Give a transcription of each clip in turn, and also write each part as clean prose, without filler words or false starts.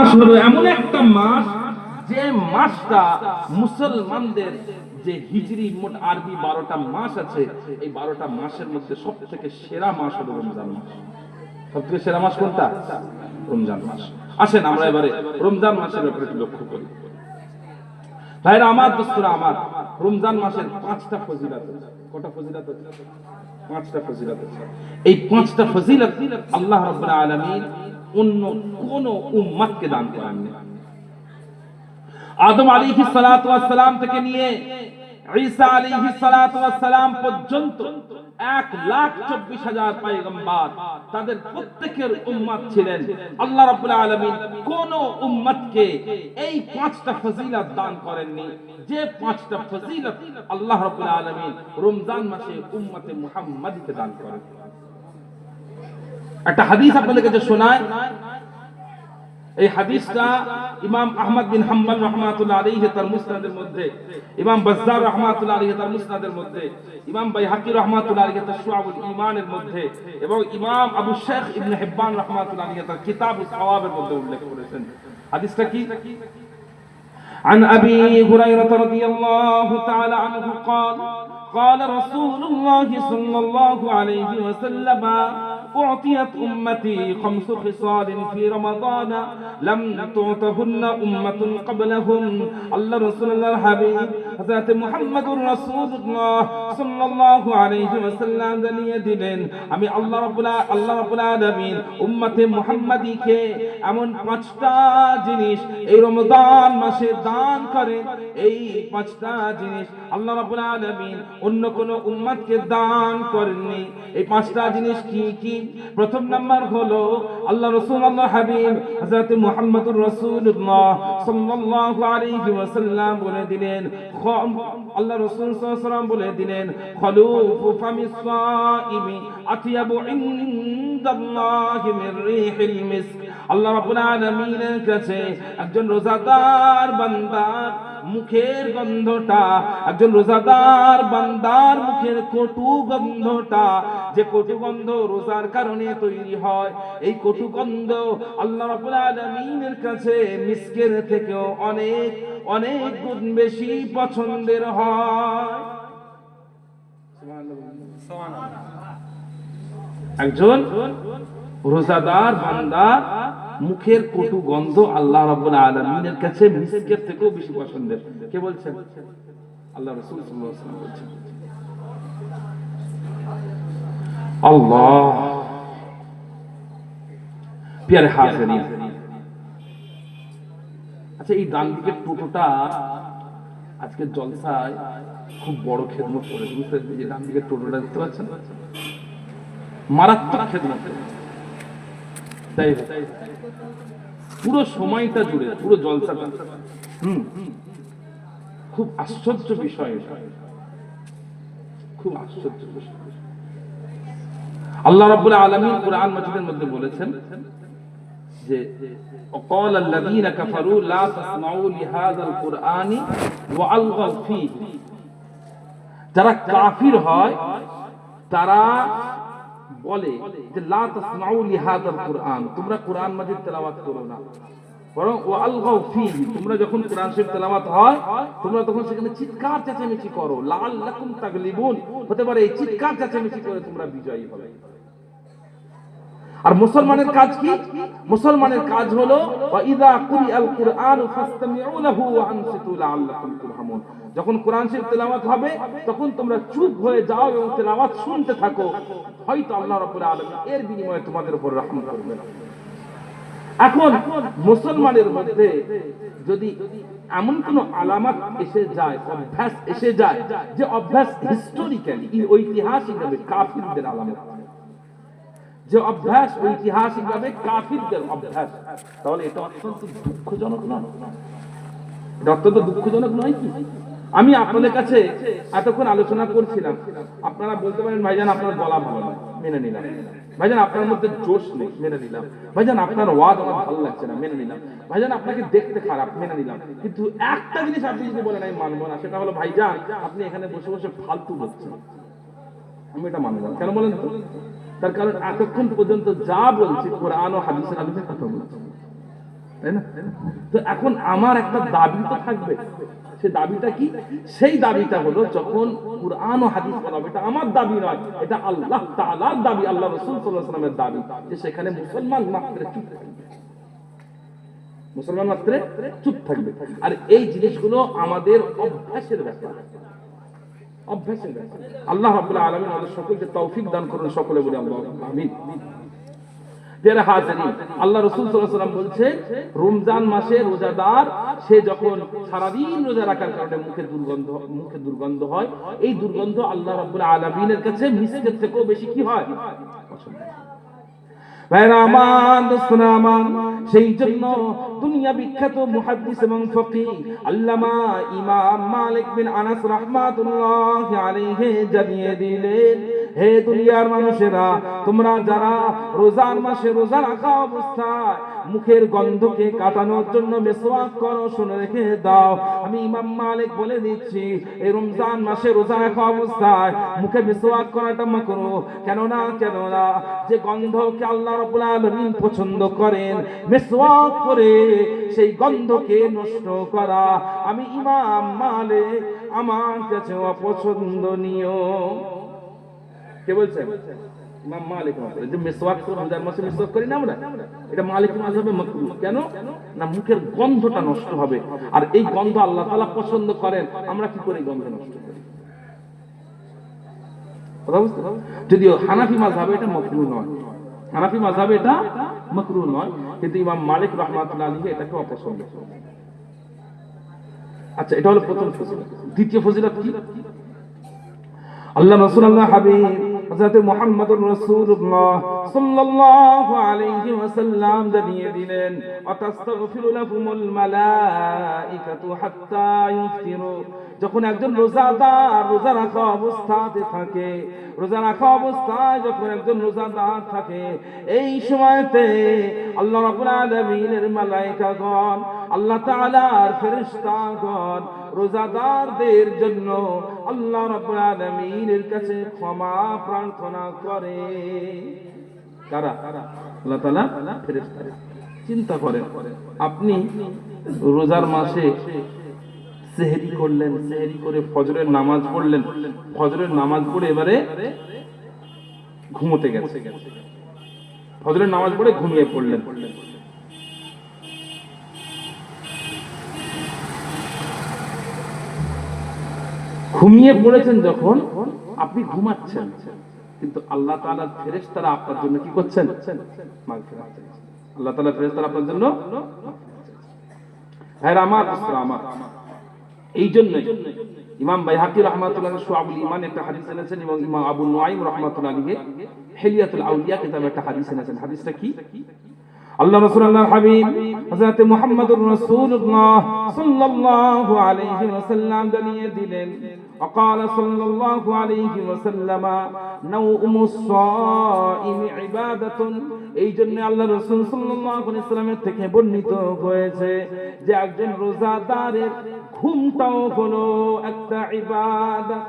মাস হলো এমন একটা মাস যে মাসটা মুসলমানদের যে হিজরি মোট আরবি 12টা মাস আছে, এই 12টা মাসের মধ্যে সবথেকে সেরা মাস হলো রমজান মাস। সবথেকে সেরা মাস কোনটা? রমজান মাস। আসেন আমরা এবারে রমজান মাসের ব্যাপারে একটু লক্ষ্য করি। ভাইরা আমার, দোস্তরা আমার, রমজান মাসের 5টা ফজিলত আছে। কটা ফজিলত আছে? 5টা ফজিলত আছে। এই 5টা ফজিলত আল্লাহ রাব্বুল আলামিন অন্য কোন উম্মতকে দান করেননি। আদম আলাইহিস সালাতু ওয়াস সালাম থেকে নিয়ে ঈসা আলাইহিস সালাতু ওয়াস সালাম পর্যন্ত 1,24,000 পয়গম্বর, তাদের প্রত্যেকের উম্মত ছিলেন। আল্লাহ রাব্বুল আলামিন কোন উম্মতকে এই 5টা ফজিলত দান করেননি, যে 5টা ফজিলত আল্লাহ রাব্বুল আলামিন রমজান মাসে উম্মতে মুহাম্মাদীকে দান করেন। একটা হাদিস আপনাদের কাছে শোনায়। এই হাদিসটা ইমাম আহমদ বিন হাম্বল রাহমাতুল্লাহ আলাইহি তার মুসনাদের মধ্যে, ইমাম বাজ্জার রাহমাতুল্লাহ আলাইহি তার মুসনাদের মধ্যে, ইমাম বাইহাকি রাহমাতুল্লাহ আলাইহি তার শুআবুল ঈমানের মধ্যে এবং ইমাম আবু শাইখ ইবনে হিব্বান রাহমাতুল্লাহ আলাইহি তার কিতাবুস সাওয়াবের মধ্যে উল্লেখ করেছেন। হাদিসটা কি? عن أبي هريرة رضي الله تعالى عنه قال قال رسول الله صلى الله عليه وسلم أعطيت أمتي 5 خصال في رمضان لم تعطهن أمة قبلهم الله رسول الله الحبيب حضرت محمد رسول الله صلى الله عليه وسلم জানিয়ে দিলেন, আমি আল্লাহ রাব্বুল আলামিন উম্মতে মুহাম্মাদীকে এমন 5টা জিনিস এই রমজান মাসে দান করেন। এই 5টা জিনিস আল্লাহ রাব্বুল আলামিন অন্য কোন উম্মতকে দান করেননি। এই 5টা জিনিস কি কি? প্রথম নাম্বার হলো আল্লাহ রাসূল আল্লাহ হাবিব হযরত মুহাম্মদুর রাসূলুল্লাহ সাল্লাল্লাহু আলাইহি ওয়াসাল্লাম বলে দিলেন, আল্লাহ রাসূল সাল্লাল্লাহু আলাইহি ওয়াসাল্লাম বলে দিলেন, খালুফু ফামিস সাইমি আতিয়াবু ইনদাল্লাহি মির রিহিল মিস্ক। আল্লাহ রাব্বুল আলামিনের কাছে একজন রোজাদার বান্দার মুখের গন্ধটা, একজন রোজাদার বান্দার মুখের কটু গন্ধটা, যে কটু গন্ধ রোজার কারণে তৈরি হয়, এই কটু গন্ধ আল্লাহ রাব্বুল আলামিনের কাছে মিস্কের থেকেও অনেক অনেক গুণ বেশি পছন্দের হয়। একজন রোজাদার বান্দা মুখের কটু গন্ধ আল্লাহ রাব্বুল আলামিনের কাছে মিস্কের থেকেও বেশি পছন্দের। কে বলছেন? আল্লাহ রাসূল সাল্লাল্লাহু আলাইহি ওয়াসাল্লাম বলছেন। আল্লাহ প্যারে হাজিরিন, আচ্ছা এই ডান দিকের টোটোটা আজকে জলসায় খুব বড় খেদমত করেছে, বুঝতে পারছেন? যে ডান দিকের টোটোটা দেখতে পাচ্ছেন, মারাত্মক খেদমত করেছে। তাই পুরো সময়টা জুড়ে, পুরো জলসাটা খুব আশ্চর্য বিষয়, খুব আশ্চর্য বিষয়। আল্লাহ রাব্বুল আলামিন কুরআন মাজিদের মধ্যে বলেছেন যে وقال الذين كفروا لا تسمعوا لهذا القرآن وألغوا فيه। যারা কাফির হয় তারা বলে যে লা তাসমাউ লিহাযাল কুরআন, তোমরা কুরআন মাজিদ তেলাওয়াত করো না, বরং ওয়ালগাউ ফীহি, তোমরা যখন কুরআন শরীফ তেলাওয়াত হয় তোমরা তখন সেখানে চিৎকার চেঁচামেচি করো, লাআল্লাকুম তাগলিবুন, হতে পারে এই চিৎকার চেঁচামেচি করে তোমরা বিজয়ী হবে। আর মুসলমানের কাজ কি? মুসলমানের কাজ হলো ওয়াইযা কুরিআল কুরআন ফাসতামিউ লাহু ওয়া আনসিতু লাআল্লাকুম তুরহামুন, যখন কোরআন শরীফ তেলাওয়াত হবে তখন তোমরা চুপ হয়ে যাও এবং তেলাওয়াত শুনতে থাকো, হয়তো আল্লাহ রাব্বুল আলামিন এর বিনিময়ে তোমাদের উপর রহমত করবেন। এখন মুসলমানের মধ্যে যদি এমন কোন আলামত এসে যায়, অভ্যাস এসে যায়, যে অভ্যাস হিস্টোরিক্যালি ঐতিহাসিকভাবে কাফিরদের আলামত, যে অভ্যাস ঐতিহাসিকভাবে কাফিরদের অভ্যাস, তাহলে এটা অত্যন্ত দুঃখজনক নয়? এটা অত্যন্ত দুঃখজনক নয় কি? আমি আপনাদের কাছে এতক্ষণ আলোচনা করছিলাম, আপনারা বলতে পারেন ভাইজান আপনার গলা ভালো নয়, মেনে নিলাম। ভাইজান আপনার মধ্যে জোশ নেই, মেনে নিলাম। ভাইজান আপনার ওয়াজ আমার ভালো লাগছে না, মেনে নিলাম। ভাইজান আপনাকে দেখতে খারাপ, মেনে নিলাম। কিন্তু একটা জিনিস আপনি যদি বলেন আমি মানবো না, সেটা হলো ভাইজান আপনি এখানে বসে বসে ফালতু বলছেন, আমি এটা মানবো না। কেন বলেন তো? তার কারণ এতক্ষণ পর্যন্ত যা বলছি কোরআন ও হাদিসের আলোকে কথা বলছি। তাই না? তো এখন আমার একটা দাবি তো থাকবে, সে দাবিটা কি? সেই দাবিটা হলো যখন কুরআন ও হাদিস বলা হবে, এটা আমার দাবি নয়, এটা আল্লাহ তাআলার দাবি, আল্লাহ রাসূল সাল্লাল্লাহু আলাইহি ওয়াসাল্লামের দাবি, যে সেখানে মুসলমান মাত্র চুপ থাকবে, মুসলমান মাত্র চুপ থাকবে। আর এই জিনিসগুলো আমাদের অভ্যাসের ব্যাপার, অভ্যাসের ব্যাপার। আল্লাহ রাব্বুল আলামিন আমাদের সকলকে তৌফিক দান করুন, সকলে বলি আল্লাহুম্মা আমিন। যারা হাজিরিন, আল্লাহ রাসূল সাল্লাল্লাহু আলাইহি ওয়াসাল্লাম বলছে রমজান মাসে রোজাদার সে যখন সারাদিন রোজা রাখার কারণে মুখে দুর্গন্ধ হয়, এই দুর্গন্ধ আল্লাহ রাব্বুল আলামিনের কাছে মিসকের থেকেও বেশি কি হয়? পছন্দ। ভাইরা আমার, দোস্তরা আমার, সেই জন্য দুনিয়া বিখ্যাত মুহাদ্দিস এবং ফকিহ আল্লামা ইমাম মালিক বিন আনাস রাহমাতুল্লাহি আলাইহি জানিয়ে দিলেন, হে দুনিয়ার মানুষেরা, তোমরা যারা রোজার মাসে রোজা রাখা অবস্থায় মুখের গন্ধকে কাটানোর জন্য মিসওয়াক করো, শুনে রেখে দাও, আমি ইমাম মালিক বলে দিচ্ছি, এই রমজান মাসে রোজা রাখা অবস্থায় মুখে মিসওয়াক করাটা মাকরুহ। কেননা যে গন্ধকে আল্লাহ রাব্বুল আলামিন পছন্দ করেন, মিসওয়াক করে সেই গন্ধকে নষ্ট করা আমি ইমাম মালিক আমার কাছে অপছন্দনীয়। কে বলছেন? ইমাম মালিক বলেন যে মিসওয়াক করে রমজান মাসে মিসওয়াক করি না আমরা, এটা মালিকি মাযহাবে মাকরুহ। কেন না? মুখের গন্ধটা নষ্ট হবে, আর এই গন্ধ আল্লাহ তাআলা পছন্দ করেন, আমরা কি করে গন্ধ নষ্ট করি? কথা বুঝতে? যদিও হানাফি মাযহাবে এটা মাকরুহ নয়, হানাফি মাযহাবে এটা মাকরুহ নয়, কিন্তু ইমাম মালিক রাহমাতুল্লাহ আলাইহি এটাকে অপছন্দ করেন। আচ্ছা, এটা হলো প্রথম ফজিলত। দ্বিতীয় ফজিলত কি? আল্লাহ রাসূল আল্লাহ হাবিব হযরত মুহাম্মদুর রাসূলুল্লাহ সাল্লাল্লাহু আলাইহি ওয়াসাল্লাম জানিয়ে দিলেন, আতাস্তাগফিরু লাহুমুল মালাইকাতু হাত্তা ইফতিরু। যখন একজন রোজাদার রোজা রাখা অবস্থাতে থাকে, রোজা রাখা অবস্থায় যখন একজন রোজাদার থাকে, এই সময়তে আল্লাহ রাব্বুল আলামিনের মালায়েকাগণ, আল্লাহ তাআলার ফেরেশতাগণ রোজাদারদের জন্য আল্লাহ রাব্বুল আলামিনের কাছে ক্ষমা প্রার্থনা করে। কারা? আল্লাহ তাআলা ফেরেশতারা। চিন্তা করেন, আপনি রোজার মাসে সেহরি করলেন, সেহরি করে ফজরের নামাজ পড়লেন, ফজরের নামাজ পড়ে এবারে ঘুমোতে গেছে, ফজরের নামাজ পড়ে ঘুমিয়ে পড়লেন। ঘুমিয়ে পড়েছেন যখন, আপনি ঘুমাচ্ছেন, কিন্তু আল্লাহ তাআলার ফেরেশতারা আপনার জন্য কি করছেন? মাগফিরাত চাইছেন। আল্লাহ তাআলার ফেরেশতারা আপনার জন্য। ভাইরা আমার, আমার এই জন্য ইমাম বাইহাকি রাহমাতুল্লাহ আলাইহি শুআবুল ঈমান একটা হাদিস এনেছেন, এবং ইমাম আবু নুআইম রাহমাতুল্লাহ আলাইহি হিলিয়াতুল আউলিয়া কিতাবে একটা হাদিস এনেছেন। হাদিসটা কি? আল্লাহ রাসূল আল্লাহর হাবিব হযরত মুহাম্মদুর রাসূলুল্লাহ সাল্লাল্লাহু আলাইহি ওয়াসাল্লাম জানিয়ে দিলেন, وقال صلى الله عليه وسلم نوم الصائم عبادة। এই জন্য আল্লাহ রাসূল সাল্লাল্লাহু আলাইহি ওয়াসাল্লামের থেকে বর্ণিত হয়েছে যে একজন রোজাদারের ঘুমটাও হলো একটা ইবাদত।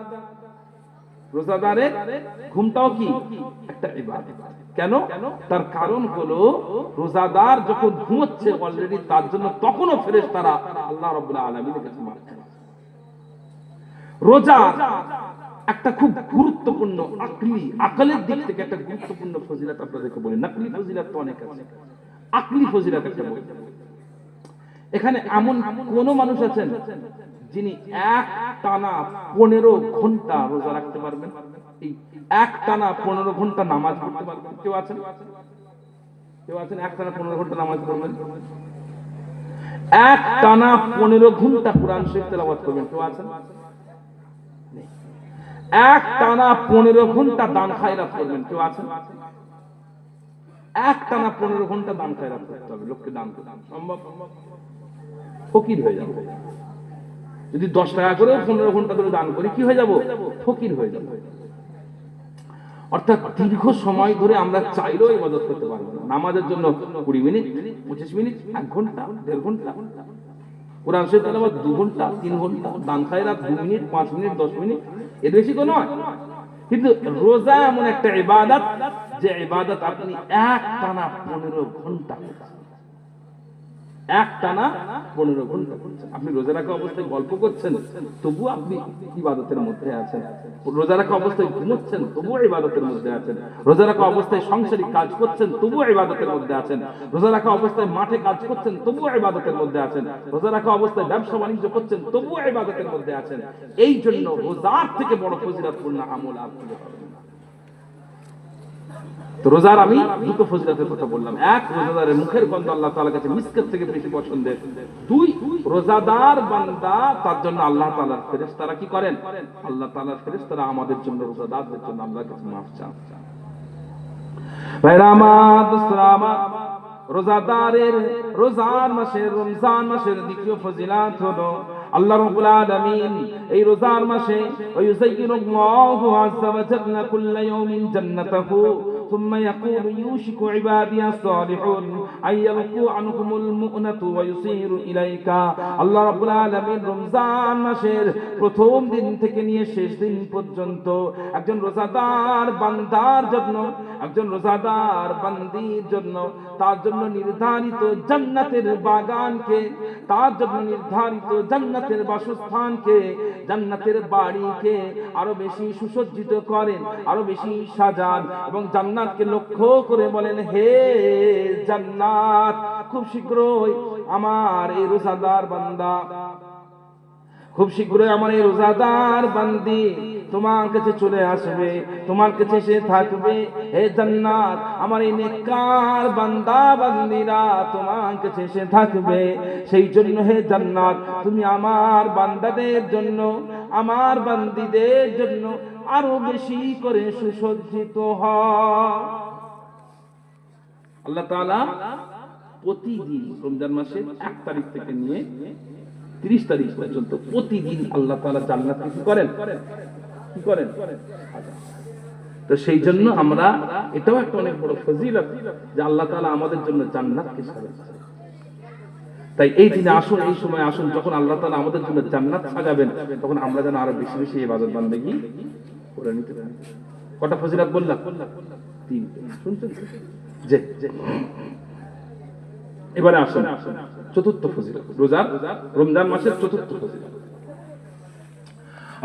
রোজাদারের ঘুমটাও কি একটা ইবাদত। কেন? তার কারণ হলো রোজাদার যখন ঘুমোচ্ছে অলরেডি, তার জন্য তখনও ফেরেশতারা আল্লাহ রাব্বুল আলামিনের কাছে মাফ চায়। রোজা একটা খুব গুরুত্বপূর্ণ আকলের দিক থেকে একটা গুরুত্বপূর্ণ ফজিলত আপনাদেরকে বলি। নাকলি ফজিলত তো অনেক আছে, আকলি ফজিলত একটা বলি। এখানে এমন কোন মানুষ আছেন যিনি এক টানা 15 ঘন্টা রোজা রাখতে পারবেন? এই এক টানা 15 ঘন্টা নামাজ পড়তে পারবেন? কেউ আছেন? কেউ আছেন এক টানা 15 ঘন্টা নামাজ পড়বেন? এক টানা 15 ঘন্টা কোরআন শরীফ তেলাওয়াত করবেন? কেউ আছেন? এক টানা 15 ঘন্টা দান খায়রাত করবেন? কেউ আছেন? এক টানা 15 ঘন্টা দান খায়রাত করতে হবে, লোককে দান করতে সম্ভব? ফকির হয়ে যাবে। যদি 10 টাকা করে 15 ঘন্টা ধরে দান করি, কি হয়ে যাব? ফকির হয়ে যাব। অর্থাৎ দীর্ঘ সময় ধরে আমরা চাইলেও ইবাদত করতে পারবো না। নামাজের জন্য 20 মিনিট, 25 মিনিট, 1 ঘন্টা, 1.5 ঘন্টা, কোরআন শরীফ তেলাওয়াত 2 ঘন্টা, 3 ঘন্টা, দান খায়রাত 2 মিনিট, 5 মিনিট, 10 মিনিট, এর বেশি তো নয়। কিন্তু রোজা এমন একটা ইবাদত, যে ইবাদত আপনি এক টানা 15 ঘন্টা করছেন। একটানা 15 ঘন্টা করছেন। আপনি রোজা রাখা অবস্থায় গল্প করছেন, তবু আপনি ইবাদতের মধ্যে আছেন। রোজা রাখা অবস্থায় ঘুমোচ্ছেন, তবুও ইবাদতের মধ্যে আছেন। রোজা রাখা অবস্থায় সাংসারিক কাজ করছেন, তবুও ইবাদতের মধ্যে আছেন। রোজা রাখা অবস্থায় মাঠে কাজ করছেন, তবুও ইবাদতের মধ্যে আছেন। রোজা রাখা অবস্থায় ব্যবসা বাণিজ্য করছেন, তবুও ইবাদতের মধ্যে আছেন। এই জন্য রোজার থেকে বড় ফজিলতপূর্ণ আমল আর খুঁজে পাবেন না। তো রোজার আমি দুটো ফজিলতের কথা বললাম। এক, রোজাদারের মুখের গন্ধ আল্লাহ তাআলার কাছে মিসকের থেকে বেশি পছন্দের। দুই, রোজাদার বান্দা তার জন্য আল্লাহ তাআলার ফেরেশতারা কি করেন? আল্লাহ তাআলার ফেরেশতারা আমাদের জন্য, রোজাদারদের জন্য আল্লাহর কাছে মাফ চান। ভাইরা আমার, দোস্তরা আমার, রোজাদারের রোজার মাসে, রমজান মাসের দ্বিতীয় ফজিলত হলো আল্লাহ রাব্বুল আলামিন এই রোজার মাসে ওয়ায়ুযায়্যিনুল্লাহু আযযা ওয়া জাল্লা কুল্লা ইয়াউমিন জান্নাতাহু ثم يقول يوشك عبادي الصالحون أن يلقوا عنكم المؤنة ويصيروا إليك। আল্লাহ রাব্বুল আলামিন রমজান মাসের প্রথম দিন থেকে নিয়ে শেষ দিন পর্যন্ত একজন রোজাদার বান্দার জন্য, একজন রোজাদার বান্দির জন্য, তার জন্য নির্ধারিত জান্নাতের বাগানকে, তার জন্য নির্ধারিত জান্নাতের বাসস্থানকে, জান্নাতের বাড়িকে আরো বেশি সুসজ্জিত করেন, আরো বেশি সাজান এবং জান্নাতকে লক্ষ্য করে বলেন, হে জান্নাত, খুব শীঘ্রই আমার এই রোজাদার বান্দা, খুব শীঘ্রই আমার এই রোজাদার বান্দি তোমার কাছে চলে আসবে, তোমার কাছে এসে থাকবে। হে জান্নাত, আমার এই নেককার বান্দা বান্দিরা তোমার কাছে এসে থাকবে। সেই জন্য হে জান্নাত, তুমি আমার বান্দাদের জন্য, আমার বান্দিদের জন্য আরো বেশি করে সুসজ্জিত হও। আল্লাহ তাআলা প্রতিদিন রমজান মাসের 1 তারিখ থেকে নিয়ে 30 তারিখ পর্যন্ত প্রতিদিন আল্লাহ তাআলা জান্নাতকে কি করেন? কি করেন? তো সেই জন্য আমরা, এটাও একটা অনেক বড় ফজিলত যে আল্লাহ তাআলা আমাদের জন্য জান্নাতকে সাজাচ্ছেন। তাই এই দিনে আসুন, এই সময় আসুন, যখন আল্লাহ তাআলা আমাদের জন্য জান্নাত সাজাবেন, তখন আমরা যেন আরো বেশি বেশি ইবাদত বান্দেগি করে নিতে পারি। কটা ফজিলত বললাম? 3। শুনছেন? যে এবারে আসুন চতুর্থ ফজিলত, রোজার, রমজান মাসের চতুর্থ ফজিলত।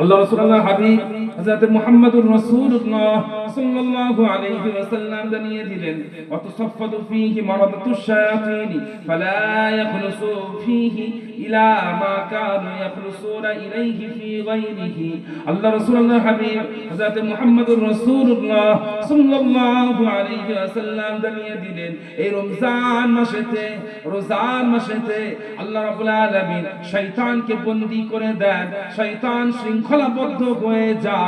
আল্লাহ রাসূলুল্লাহ হাবিব হযরত মুহাম্মদুর রাসূলুল্লাহ সাল্লাল্লাহু আলাইহি ওয়াসাল্লাম জানিয়ে দিলেন, ওয়া তুসাফফাদু ফীহি মারাদাতুশ শায়াতিন ফালা ইয়াখলুসু ফীহি ইলা মা কানু ইয়াখলুসুনা ইলাইহি ফী গায়রিহি। আল্লাহ রাসূলুল্লাহ হাবিব হযরত মুহাম্মদুর রাসূলুল্লাহ সাল্লাল্লাহু আলাইহি ওয়াসাল্লাম জানিয়ে দিলেন, এই রমজান মাসেতে, রোজার মাসেতে আল্লাহ রাব্বুল আলামিন শয়তানকে বন্দী করে দেন, শয়তান শৃঙ্খলাবদ্ধ হয়ে যায়।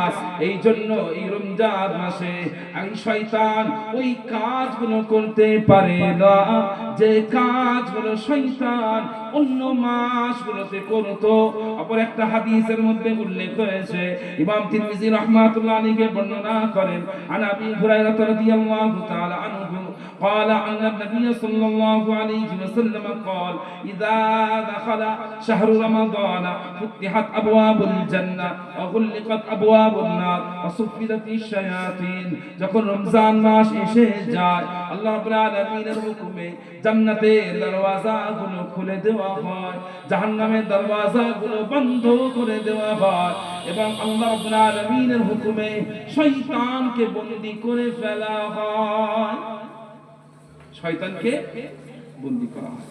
এই জন্য এই রমজান মাসে এই শয়তান ওই কাজগুলো করতে পারে না যে কাজগুলো শয়তান অন্য মাসগুলোতে করতো। অপর একটা হাদিসের মধ্যে উল্লেখ হয়েছে, ইমাম তিরমিজি রাহমাতুল্লাহ আলাইহি বর্ণনা করেন, আন আবি হুরায়রা রাদিয়াল্লাহু তাআলা আনহু قال عن النبي صلى الله عليه وسلم قال إذا دخل شهر رمضان فتحت أبواب الجنة وغلقت أبواب النار وصفدت الشياطين। যখন রমজান মাস এসে যায়, আল্লাহ রাব্বুল আলামিনের হুকুমে জান্নাতের দরওয়াজাগুলো খুলে দেওয়া হয়, জাহান্নামের দরওয়াজাগুলো বন্ধ করে দেওয়া হয় এবং আল্লাহ রাব্বুল আলামিনের হুকুমে শয়তানকে বন্দী করে ফেলা হয়, শয়তানকে বন্দী করা হয়।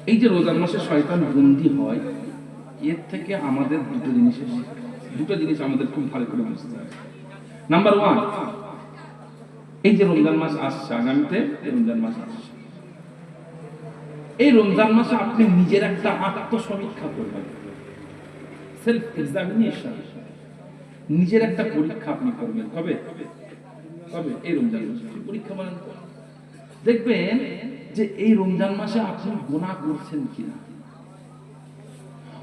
এই যে রোজার মাসে শয়তান বন্দী হয়, এর থেকে আমাদের দুটো জিনিস আমাদের খুব ভালো করে বুঝতে হবে। নাম্বার 1, এই যে রমজান মাস আসছে, আগামীতে রমজান মাস আসছে, এই রমজান মাসে আপনি নিজের একটা আত্মসমীক্ষা করবেন, সেলফ এক্সামিনেশন, নিজের একটা পরীক্ষা আপনি করবেন। কবে? এই রমজান মাসে পরীক্ষা করেন, দেখবেন যে এই রমজান মাসে আপনি গুনাহ করছেন কিনা।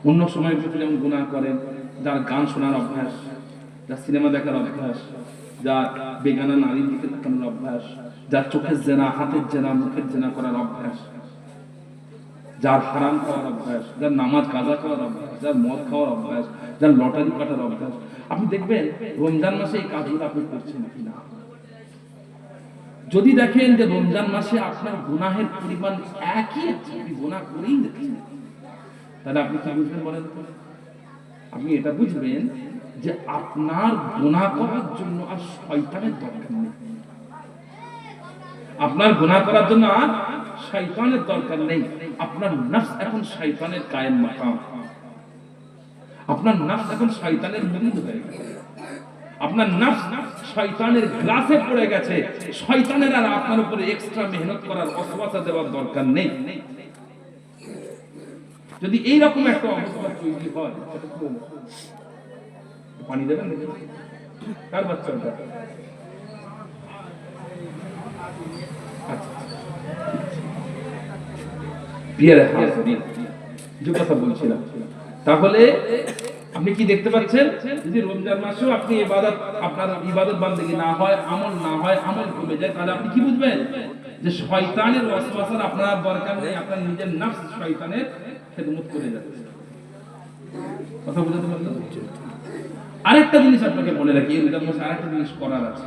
অন্য সময় যেমন গুনাহ করেন, যার গান শোনার অভ্যাস, যার সিনেমা দেখার অভ্যাস, যার বেগানা নারীর দিকে তাকানোর অভ্যাস, যার চোখের জেনা, হাতের জেনা, মুখের জেনা করার অভ্যাস, যার হারাম খাওয়ার অভ্যাস, যার নামাজ কাজা করার অভ্যাস, যার মদ খাওয়ার অভ্যাস, যার লটারি কাটার অভ্যাস, আপনি দেখবেন রমজান মাসে এই কাজগুলো আপনি করছেন কিনা। যদি দেখেন যে রমজান মাসে আপনার গুনাহের পরিমাণ একই আছে, আপনি গুনাহ করেই যাচ্ছেন, তাহলে আপনি কি বুঝবেন বলেন তো? আপনি এটা বুঝবেন যে আপনার গুনাহ করার জন্য আর শয়তানের দরকার নেই। আপনার গুনাহ করার জন্য আর শয়তানের দরকার নেই। আপনার নফস এখন শয়তানের কায়েম মাকাম, আপনার নফস এখন শয়তানের মুরিদ হয়ে গেছে, আপনার নফস শয়তানের গ্রাসে পড়ে গেছে। শয়তানের আর আপনার উপরে এক্সট্রা মেহনত করার অসওয়াসা দেওয়ার দরকার নেই। যদি এইরকম একটা অবস্থা তৈরি হয়, পানি দেবেন কার বাচ্চাটা? যে কথা বলছিলাম, তাহলে আপনি কি দেখতে পাচ্ছেন? যদি রমজান মাসেও আপনি ইবাদত, আপনার ইবাদত বান্দেগী না হয়, আমল না হয়, আমল কমে যায়, তাহলে আপনি কি বুঝবেন যে শয়তানের ওয়াসওয়াসার আপনার দরকার নেই, আপনার নিজের নফস শয়তানের খেদমত করে যাচ্ছে। কথা বুঝতে পারলেন? আরেকটা জিনিস আপনাকে বলে রাখি, এই রমজান মাসে আরেকটা জিনিস করার আছে।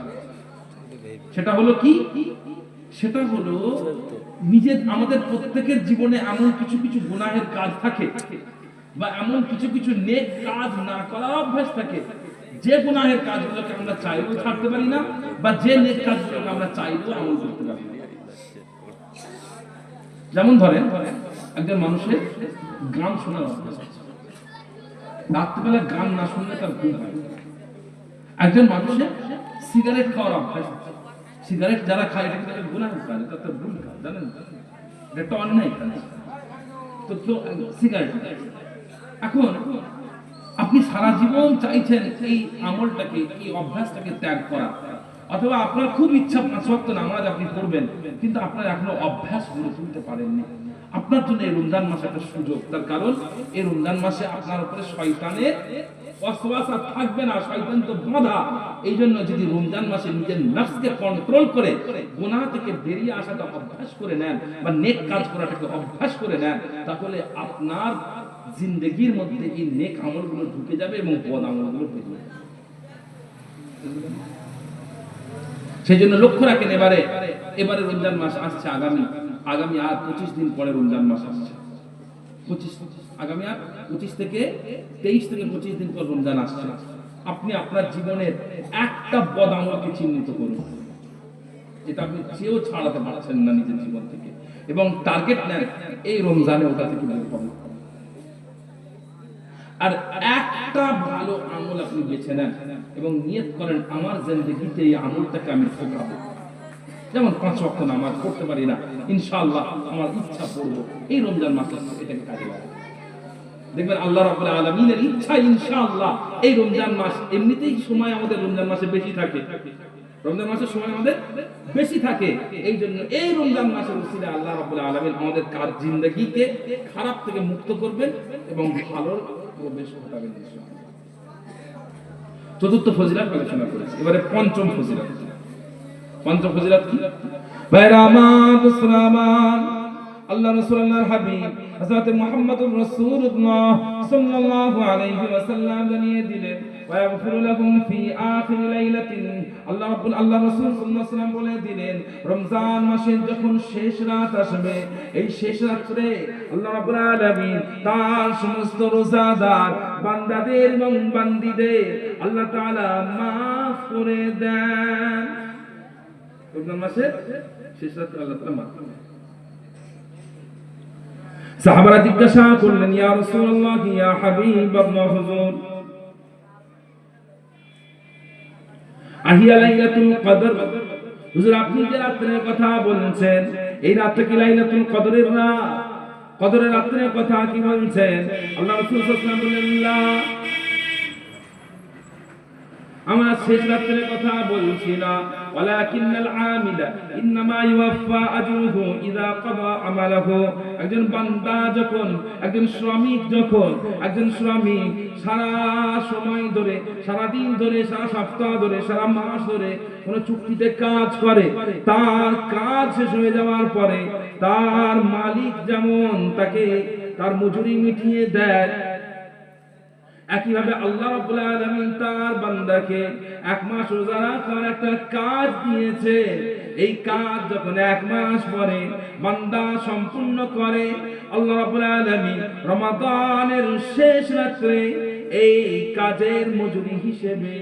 সেটা হলো কি? সেটা হলো নিজের, আমাদের প্রত্যেকের জীবনে এমন কিছু কিছু গুনাহের কাজ থাকে বা এমন কিছু কিছু নেক কাজ না করার অভ্যাস থাকে, যে গুনাহের কাজগুলোকে আমরা চাইলেও ছাড়তে পারি না, বা যে নেক কাজগুলোকে আমরা চাইলেও আমল করতে পারি না। যেমন ধরেন একজন মানুষের গান শোনার অভ্যাস আছে, রাত্রিবেলা গান না শুনলে তার ঘুম হয়। একজন মানুষের সিগারেট খাওয়ার অভ্যাস আছে, সিগারেট যারা খায় এটা কিন্তু গুনাহের কাজ, এটা তো ভুল কাজ, জানেন? এটা অন্যায় কাজ। তো সিগারেট, এখন আপনি সারা জীবন চাইছেন এই আমলটাকে, এই অভ্যাসটাকে ত্যাগ করা, অথবা আপনার খুব ইচ্ছা 5 ওয়াক্ত নামাজ আপনি পড়বেন, কিন্তু আপনার এখনো অভ্যাস গড়ে তুলতে পারেননি। আপনার জন্য এই রমজান মাস একটা সুযোগ। তার কারণ এই রমজান মাসে আপনার উপরে শয়তানের ওয়াসওয়াসা থাকবে না, শয়তান তো বাঁধা। এই জন্য যদি রমজান মাসে নিজের নফসকে কন্ট্রোল করে গুনাহ থেকে বেরিয়ে আসাটা অভ্যাস করে নেন, বা নেক কাজ করাটাকে অভ্যাস করে নেন, তাহলে আপনার জিন্দেগির মধ্যে এই নেক আমলগুলো ঢুকে যাবে এবং বদ আমলগুলো বেরিয়ে যাবে। সেই জন্য লক্ষ্য রাখেন, এবারে রমজান মাস আসছে, আগামী আর 25 দিন পরে রমজান মাস আসছে। আগামী আর 23 থেকে 25 দিন পর রমজান আসছে। আপনি আপনার জীবনের একটা বদ আমলকে চিহ্নিত করুন, যেটা আপনি চেয়েও ছাড়াতে পারছেন না নিজের জীবন থেকে, এবং টার্গেট নেন এই রমজানে ওটা থেকে বের হবেন। আর একটা ভালো আমল আপনি বেছে নেন এবং নিয়ত করেন, আমার জিন্দেগিতে এই আমলটাকে আমি ঢোকাবো। যেমন 5 ওয়াক্ত নামাজ পড়তে পারি না, ইনশাআল্লাহ আমার ইচ্ছা পড়বো এই রমজান মাসে এটাকে কাজে লাগাবো। দেখবেন আল্লাহ রাব্বুল আলামিনের ইচ্ছা ইনশাআল্লাহ এই রমজান মাস, এমনিতেই সময় আমাদের রমজান মাসে বেশি থাকে, রমজান মাসের সময় আমাদের বেশি থাকে, এই জন্য এই রমজান মাসের উসিলায় আল্লাহ রাব্বুল আলামিন আমাদের কার জিন্দেগিকে খারাপ থেকে মুক্ত করবেন এবং ভালোর প্রবেশ ঘটাবেন ইনশাআল্লাহ। চতুর্থ ফজিলত আলোচনা করেছি, এবারে পঞ্চম ফজিলত। পঞ্চম ফজিলত কি? ভাইরা আমার, দোস্তরা আমার, আল্লাহ রাসূল, আল্লাহর হাবিব হযরত মুহাম্মদুর রাসূলুল্লাহ সাল্লাল্লাহু আলাইহি ওয়াসাল্লাম জানিয়ে দিলেন, ওয়া ইয়াগফিরু লাকুম ফি আখির লাইলাতিন। আল্লাহ রাসূল সাল্লাল্লাহু আলাইহি ওয়াসাল্লাম বলে দিলেন, রমজান মাসের যখন শেষ রাত আসবে, এই শেষ রাতে আল্লাহ রাব্বুল আলামিন তার সমস্ত রোজাদার বান্দাদের এবং বান্দীদের আল্লাহ তাআলা মাফ করে দেন। রমজান মাসের শেষ রাতে আল্লাহ তাআলা মাফ করেন। সাহাবারা জিজ্ঞাসা করলেন, ইয়া রাসূলুল্লাহ, ইয়া হাবিবাল্লাহ, হুজুর, আহিয়া লাইলাতুল কদর, হুজুর আপনি যে রাতের কথা বলছেন, এই রাতটা কি লাইলাতুল কদরের রাত? কদরের রাতের কথা কি বলছেন? আল্লাহ রাসূল সাল্লাল্লাহু আলাইহি ওয়াসাল্লাম বললেন, লা, আমরা শেষ রাতের কথা বলছি না, ওয়ালাকিন্নাল আমিলা ইনমা ইউওয়াফা আজরুহু ইযা কাদা আমালাহু। একজন বান্দা যখন, একজন শ্রমিক যখন, একজন শ্রমিক সারা সময় ধরে, সারা দিন ধরে, সারা সপ্তাহ ধরে, সারা মাস ধরে কোন চুক্তিতে কাজ করে, তার কাজ শেষ হয়ে যাওয়ার পরে তার মালিক যেমন তাকে তার মজুরি মিটিয়ে দেয়, একইভাবে আল্লাহ রাব্বুল আলামিন তার বান্দাকে 1 মাস রোজা রাখার একটা কাজ দিয়েছে। এই কাজ যখন 1 মাস পরে বান্দা সম্পূর্ণ করে, আল্লাহ রাব্বুল আলামিন রমাদানের শেষ রাত্রে এই কাজের মজুরি হিসেবে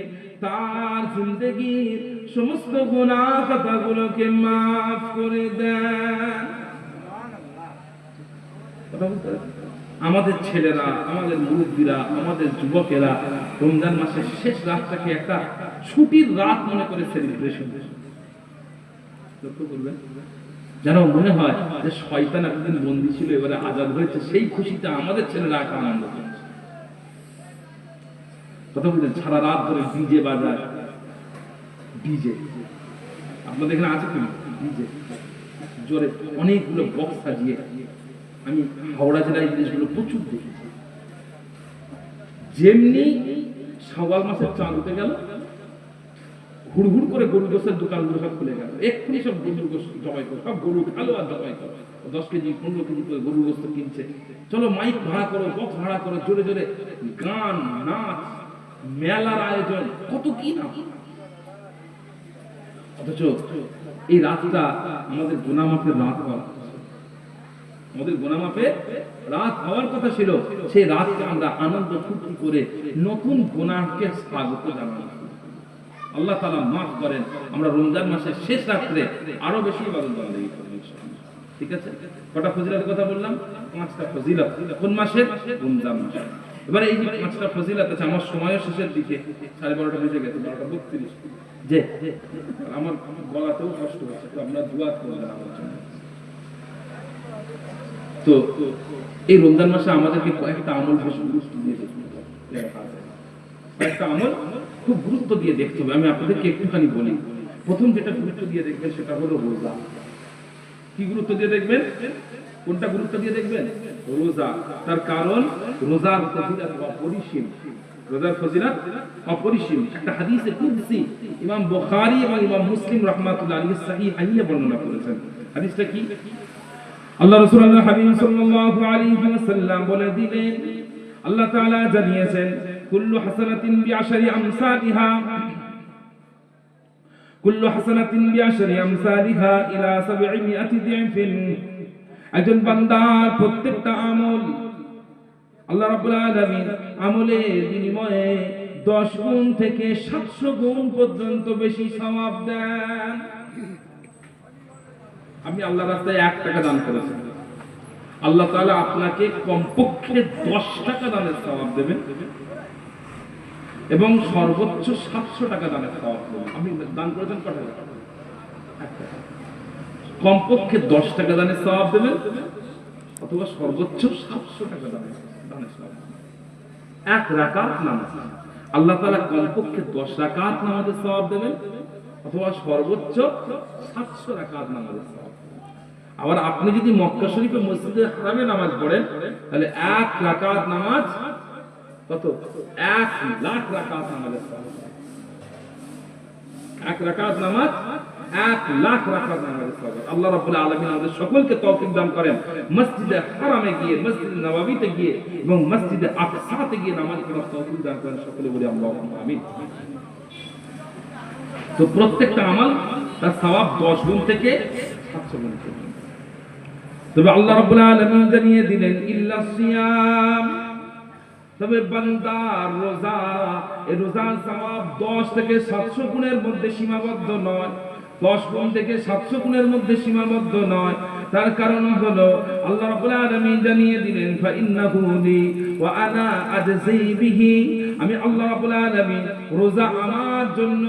তার জিন্দেগীর সমস্ত গুনাহ খাতাগুলোকে মাফ করে দেন। আমাদের ছেলেরা, আমাদের মুরব্বীরা, আমাদের যুবকেরা রমজান মাসের শেষ রাতটাকে একটা ছুটির রাত মনে করে সেলিব্রেশন লক্ষ্য করবেন, যেন মনে হয় যে শয়তান এতদিন বন্দী ছিল, এবারে আজাদ হয়েছে, সেই খুশিটা আমাদের ছেলেরা একটা আনন্দ করছে। কথা বলছেন, সারা রাত ধরে ডিজে বাজায়, ডিজে আপনাদের এখানে আছে কি ডিজে জোরে অনেকগুলো বক্স সাজিয়ে, আমি হাওড়া জেলায় এই জিনিসগুলো প্রচুর দেখেছি। যেমনি শাওয়াল মাসের চাঁদ উঠে গেল, হুড় করে গরু গোশের দোকানগুলো সব খুলে গেল, এক্ষুনি সব গরুর গোশ জবাই করো, সব গরু খালো আর জবাই করো, 10 কেজি 15 কেজি করে গরুর গোস্ত কিনছে, চলো মাইক ভাড়া করো, বক্স ভাড়া করো, জোরে জোরে গান নাচ, মেলার আয়োজন, কত কি না। অথচ এই রাতটা আমাদের গুনাহ মাফের রাত হওয়ার, আমাদের গুনাহ মাফের রাত হওয়ার কথা ছিল। সেই রাতকে আমরা আনন্দ ফুর্তি করে নতুন গুনাহকে স্বাগত জানাই। আল্লাহ তাআলা মাফ করেন, আমরা রমজান মাসের শেষ রাত্রে আরো বেশি ইবাদত বন্দেগী করব ইনশাআল্লাহ। ঠিক আছে, কটা ফজিলতের কথা বললাম? 5টা ফজিলত। কোন মাসে? রমজান মাসে। এবারে এই যে 5টা ফজিলত আছে, আমার সময়ের শেষের দিকে 12:30 বেজে গেছে, 12:32, যে আমার গলাতেও কষ্ট হচ্ছে, তো আপনারা দোয়া করবেন আমার জন্য। তো এই রমজান মাসে আমাদেরকে কয়েকটা আমল বেশি গুরুত্ব দিয়ে দেখতে হবে, কয়েকটা আমল খুব গুরুত্ব দিয়ে দেখতে হবে। আমি আপনাদেরকে একটুখানি বলি। প্রথম যেটা গুরুত্ব দিয়ে দেখবেন সেটা হলো রোজা। কি গুরুত্ব দিয়ে দেখবেন? কোনটা গুরুত্ব দিয়ে দেখবেন? রোজা। তার কারণ রোজার ফজিলত অপরিসীম, রোজার ফজিলত অপরিসীম। একটা হাদিসে কুদসি ইমাম বুখারী এবং ইমাম মুসলিম রাহমাতুল্লাহ আলাইহি সহিহাইয়ে বর্ণনা করেছেন। হাদিসটা কি? আল্লাহ রাসূল হাবিব সাল্লাল্লাহু আলাইহি ওয়াসাল্লাম বলে দিলেন, আল্লাহ তাআলা জানিয়েছেন, কুল্লু হাসানাতিন বিআশরি আমসালিহা, কুল্লু হাসানাতিন বিআশরি আমসালিহা ইলা 700 দিফিন। একজন বান্দার প্রত্যেকটা আমল আল্লাহ রাব্বুল আলামিন আমলের বিনিময়ে 10 গুণ থেকে 700 গুণ পর্যন্ত বেশি সওয়াব দেন। আপনি আল্লাহর রাস্তায় 1 টাকা দান করেছেন, আল্লাহ তাআলা আপনাকে কমপক্ষে 10 টাকা দানের সওয়াব দেবেন এবং সর্বোচ্চ 700 টাকা দানের সওয়াব দেবেন। আপনি দান করেছেন কত টাকা? 1 টাকা। কমপক্ষে 10 টাকা দানের সওয়াব দেবেন অথবা সর্বোচ্চ 700 টাকা দানের সওয়াব। 1 রাকাত নামাজ আল্লাহ তাআলা কমপক্ষে 10 রাকাত নামাজের সওয়াব দেবেন অথবা সর্বোচ্চ 700 রাকাত নামাজের সওয়াব। আবার আপনি যদি মক্কা শরীফে মসজিদে হারামে নামাজ পড়েন, তাহলে 1 রাকাত নামাজ কত? 1 লাখ রাকাত নামাজের সওয়াব। 1 রাকাত নামাজ 1 লাখ রাকাত নামাজের সওয়াব। আল্লাহ রাব্বুল আলামিন আমাদের সকলকে তৌফিক দান করেন, মসজিদে হারামে গিয়ে, মসজিদে নববীতে গিয়ে এবং মসজিদে আকসাতে গিয়ে নামাজ পড়ার তৌফিক দান করেন। সকলে বলি আল্লাহুম্মা আমিন। তো প্রত্যেকটা আমল তার সওয়াব 10 গুণ থেকে 700 গুণ পর্যন্ত। তবে আল্লাহ রাব্বুল আলামিন জানিয়ে দিলেন, ইল্লা সিয়াম, তবে বান্দার রোজা, এই রোজার সওয়াব 10 থেকে 700 গুণের মধ্যে সীমাবদ্ধ নয়, 10 গুণ থেকে 700 গুণের মধ্যে সীমাবদ্ধ নয়। তার কারণ হলো আল্লাহ রাব্বুল আলামিন জানিয়ে দিলেন, ফা ইন্নাহু লি ওয়া আনা আজজি বিহি, আমি আল্লাহ রাব্বুল আলামিন রোজা আমার জন্য,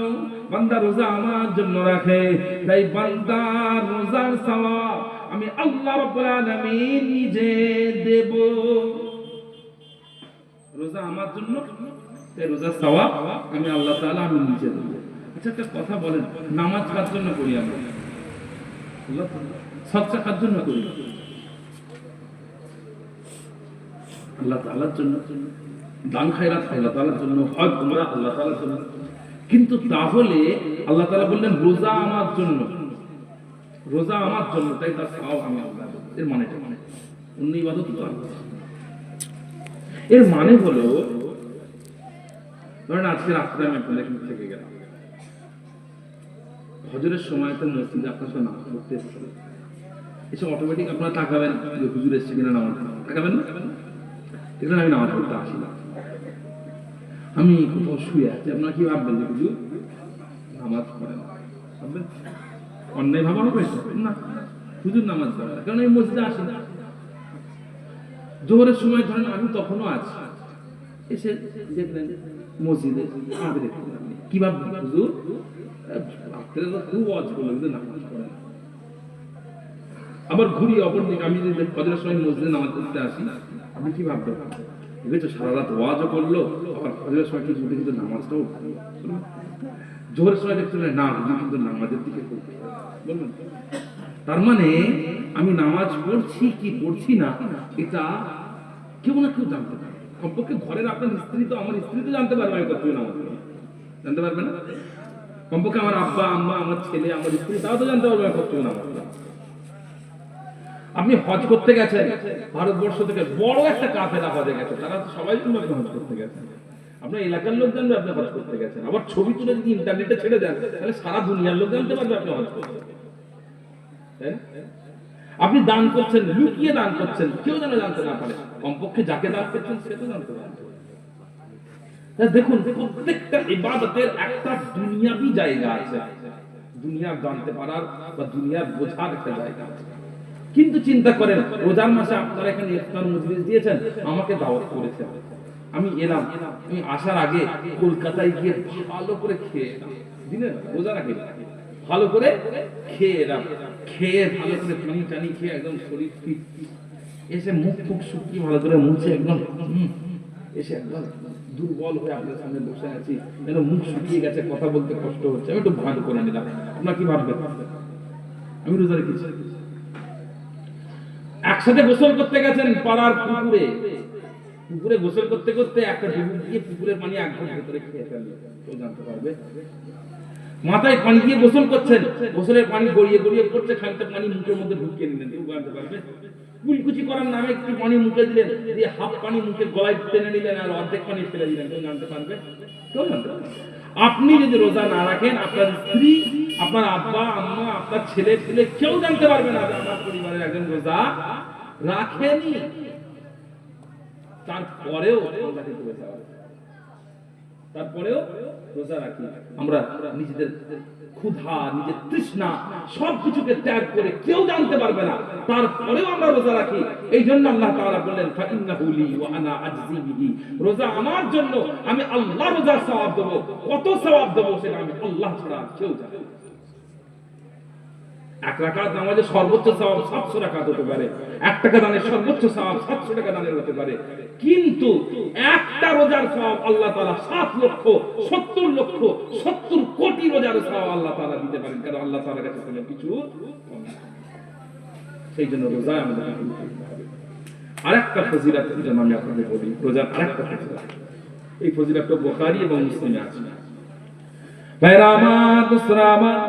বান্দা রোজা আমার জন্য রাখে, তাই বান্দার রোজার সওয়াব আমি আল্লাহ রাব্বুল আলামিন নিজে দেব। রোজা আমার জন্য, এই রোজার সওয়াব আমি আল্লাহ তাআলা আমি নিজে দেব। আচ্ছা একটা কথা বলেন, নামাজ কার জন্য করি আমরা? আল্লাহ তাআলা। সদকা কার জন্য করি? আল্লাহ তাআলার জন্য। দান খায়রাত আল্লাহ তাআলার জন্য, হজ উমরা আল্লাহ তাআলার জন্য। কিন্তু তাহলে আল্লাহ তাআলা বললেন রোজা আমার জন্য, রোজা আমার জন্য, তাই তার সওয়াব আমি আল্লাহ দেব। এর মানেটা অন্য ইবাদত তো আল্লাহ। এর মানে হলো, ধরেন আজকে রাত্রে আমি আপনাদের থেকে গেলাম, হজরের সময় তো মসজিদে আপনার সাথে নামাজ পড়তে এসেছেন, এসব অটোমেটিক আপনারা তাকাবেন যে হুজুর এসছে কিনা নামাজ, তাকাবেন না? এখানে আমি নামাজ পড়তে আসি না, আমি কোথাও শুয়ে আছি, আপনারা কি ভাববেন যে হুজুর নামাজ পড়ে না? ভাববেন অন্যায় ভাবা হবে না, হুজুর নামাজ পড়ে না, কারণ আমি মসজিদে আসি না। জোহরের সময় ধরেন আমি তখনও আছি, এসে দেখলেন মসজিদে আমাকে দেখতে কি ভাববেন, হুজুর রাত্রে তো খুব ওয়াজ করলো কিন্তু নামাজ পড়ে না। আবার ঘুরি অপর দিকে, আমি যদি ফজরের সময় মসজিদে নামাজ পড়তে আসি, আপনি কি ভাববেন এগুলো তো সারা রাত ওয়াজও করলো, আবার ফজরের সময় কিছু কিন্তু নামাজটাও জোহরের সময় দেখতে না হুজুর কিন্তু নামাজের দিকে বলবেন। তার মানে আমি নামাজ পড়ছি কি পড়ছি না এটা কেউ না কেউ জানতে পারে, কমপক্ষে ঘরের আপনার স্ত্রী তো, আমার স্ত্রী তো জানতে পারবে আমি কতটুকু নামাজ পড়ি, জানতে পারবে না? কমপক্ষে আমার আব্বা আম্মা, আমার ছেলে, আমার স্ত্রী তাও তো জানতে পারবে আমি কতটুকু নামাজ পড়ি। আপনি হজ করতে গেছেন, ভারতবর্ষ থেকে বড় একটা কাফেলা হজে গেছে, তারা তো সবাই শুনবে আপনি হজ করতে গেছেন, আপনার এলাকার লোক জানবে আপনি হজ করতে গেছেন। আবার ছবি তুলে যদি ইন্টারনেটে ছেড়ে দেন তাহলে সারা দুনিয়ার লোক জানতে পারবে আপনি হজ করতে। আপনি দান করছেন, লুকিয়ে দান করছেন, কেউ যেন জানতে না পারে, কমপক্ষে যাকে দান করছেন সে তো জানতে পারবে। দেখুন প্রত্যেকটা ইবাদতের একটা দুনিয়াবি জায়গা আছে, দুনিয়া জানতে পারার বা দুনিয়ার বোঝার একটা জায়গা আছে। কিন্তু চিন্তা করেন রোজার মাসে আপনারা এখানে ইফতার মজলিস দিয়েছেন, আমাকে দাওয়াত করেছেন, আমি এলাম, আমি আসার আগে কলকাতায় গিয়ে ভালো করে খেয়ে এলাম, দিনের রোজার আগে ভালো করে খেয়ে এলাম, খেয়ে ভালো করে পানি টানি খেয়ে একদম শরীর ফিট, এসে মুখ ফুক শুকিয়ে ভালো করে মুছে একদম এসে একদম দুর্বল হয়ে আপনার সামনে বসে আছি, যেন মুখ শুকিয়ে গেছে, কথা বলতে কষ্ট হচ্ছে, আমি একটু ভান করে নিলাম। আপনার কি ভাববেন আমি রোজা রেখেছি? একসাথে গোসল করতে গেছেন পাড়ার পুকুরে, পুকুরে গোসল করতে করতে একটা ডুবুক দিয়ে পুকুরের পানি এক ঘন্টা ভেতরে খেয়ে ফেলবে, কেউ জানতে পারবে? মাথায় পানি দিয়ে গোসল করছেন, গোসলের পানি গড়িয়ে গড়িয়ে পড়ছে, খানিকটা পানি মুখের মধ্যে ঢুকিয়ে নিলেন, কেউ জানতে পারবে? কুলকুচি করার নামে একটু পানি মুখে দিলেন, দিয়ে হাফ পানি মুখে গলায় টেনে নিলেন আর অর্ধেক পানি ফেলে দিলেন, কেউ জানতে পারবে? কেউ জানতে পারবে? আপনি যদি রোজা না রাখেন, আপনার স্ত্রী, আপনার আব্বা আম্মা, আপনার ছেলে ছেলে কেউ জানতে পারবে না যে আমার পরিবারের একজন রোজা রাখেনি। তারপরেও তারপরেও রোজা রাখি আমরা, নিজেদের ক্ষুধা, নিজের তৃষ্ণা সবকিছুকে ত্যাগ করে, কেউ জানতে পারবে না, তারপরেও আমরা রোজা রাখি। এই জন্য আল্লাহ তাআলা বললেন ফাইন্নাহু লি ওয়া আনা আজজি বিহি, রোজা আমার জন্য, আমি আল্লাহ রোজার সওয়াব দেব, কত সওয়াব দেব সেটা আমি আল্লাহ ছাড়া কেউ জানে না। এক রাকাত নামাজের সর্বোচ্চ সওয়াব 700 রাকাত হতে পারে, 1 টাকা দানের সর্বোচ্চ সওয়াব 700 টাকা দানের হতে পারে, কিন্তু একটা রোজার সওয়াব আল্লাহ তাআলা 7,70,70,000,000 কোটি রোজার সওয়াব আল্লাহ তাআলা দিতে পারেন, কারণ আল্লাহ তাআলার কাছে কোনো কিছু কম না। সেই জন্য রোজা আমাদের আরেকটা ফজিলত যেন আমি আপনাদের বলি, রোজার আরেকটা ফজিলত, এই ফজিলতটা বুখারী এবং মুসলিমে আছে। ভাইরা আমার, দোস্তরা আমার,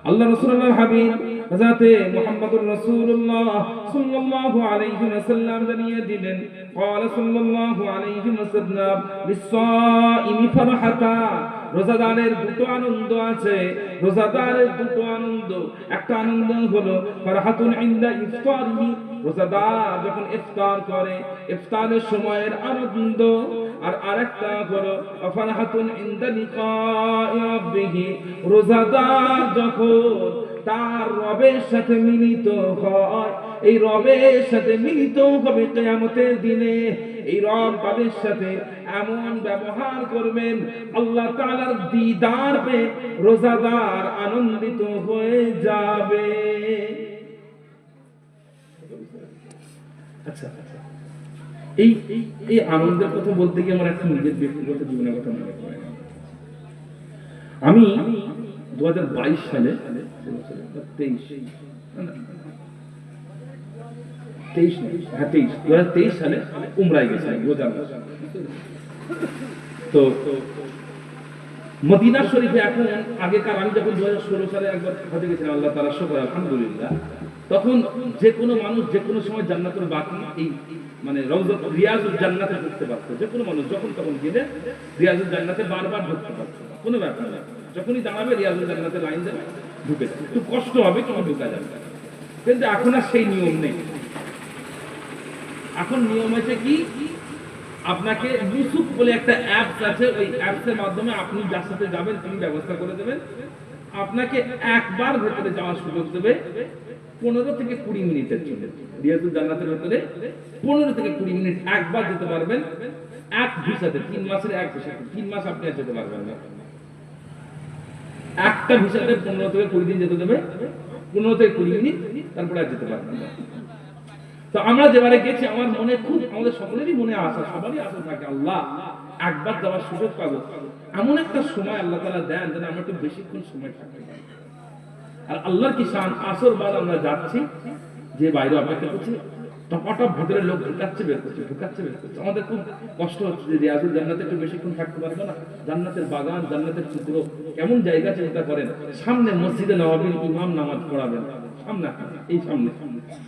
আল্লাহ রাসূলুল্লাহ হাবিব হযরতে মুহাম্মদুর রাসূলুল্লাহ সাল্লাল্লাহু আলাইহি ওয়াসাল্লাম জানিয়ে দিলেন, ক্বালা সাল্লাল্লাহু আলাইহি ওয়াসাল্লাম লিস-সাইমি ফারহাতা, রোজাদারের দুটো আনন্দ আছে, রোজাদারের দুটো আনন্দ, একটা আনন্দ হলো ফারহাতুন ইনদা ইফতারিহি, রোজাদার যখন ইফতার করে ইফতারের সময়ের আনন্দ, আর আরেকটা হলো ফারহাতুন ইনদা লিকাই রাব্বিহি, রোজাদার যখন তার রবের সাথে মিলিত হয়, এই রবের সাথে মিলিত হবে কিয়ামতের দিনে, এই রব তাদের সাথে এমন ব্যবহার করবেন, আল্লাহ তাআলার দিদার পেয়ে রোজাদার আনন্দিত হয়ে যাবে। আচ্ছা, এই আনন্দের কথা বলতে গিয়ে আমার একটা নিজের ব্যক্তিগত জীবনের কথা মনে পড়ে। আমি 2022 সালে 2023 সালে উমরায় গেছিলাম রোজার মাসে। তো মদিনা শরীফে এখন আগেকার, আমি যখন 2016 সালে একবার হজে গেছিলাম, আল্লাহ তাআলা শুকর আলহামদুলিল্লাহ, তখন যে কোনো মানুষ যে কোনো সময় জান্নাতুল বাকি, এই মানে রওজাত রিয়াজুল জান্নাতে ঢুকতে পারতো, যে কোনো মানুষ যখন তখন গেলে রিয়াজুল জান্নাতে বারবার ঢুকতে পারতো, কোনো ব্যাপার না। যখনই দাঁড়াবে রিয়াজুল জান্নাতে লাইন দেবে, ঢুকে যাবে। একটু কষ্ট হবে কিন্তু ঢুকা যাবে। কিন্তু এখন আর সেই নিয়ম নেই। এখন নিয়ম হয়েছে কি, আপনাকে ইউসুফ বলে একটা অ্যাপস আছে, ওই অ্যাপসের মাধ্যমে আপনি যার সাথে যাবেন তিনি ব্যবস্থা করে দেবেন। আপনাকে একবার ভেতরে যাওয়ার সুযোগ দেবে 15 থেকে 20 মিনিটের জন্য। রিয়াজুল জান্নাতের ভেতরে 15 থেকে 20 মিনিট একবার যেতে পারবেন, এক ভিসাতে, 3 মাসের এক ভিসাতে। 3 মাস আপনি আর যেতে পারবেন না। একটা ভিসাতে 15 থেকে 20 দিন যেতে দেবে, 15 থেকে 20 মিনিট, তারপরে আর যেতে পারবেন না। তো আমরা যেবারে গেছি, আমার মনে খুব, আমাদের সকলেরই মনে আশা, সবারই আশা থাকে আল্লাহ একবার যাওয়ার সুযোগ পাবো। এমন একটা সময় আল্লাহ তাআলা দেন যেন আমরা একটু বেশিক্ষণ সময় থাকতে পারি। আর আল্লাহর কি শান, আসর বাদ আমরা যাচ্ছি, যে বাইরে অপেক্ষা করছি, টপাটপ ভেতরে লোক ঢুকাচ্ছে বের করছে, ঢুকাচ্ছে বের করছে। আমাদের খুব কষ্ট হচ্ছে যে রিয়াজুল জান্নাতে একটু বেশিক্ষণ থাকতে পারবো না। জান্নাতের বাগান, জান্নাতের টুকরো, কেমন জায়গা চিন্তা করেন। সামনে মসজিদে নববীর ইমাম নামাজ পড়াবেন, সামনে, এই সামনে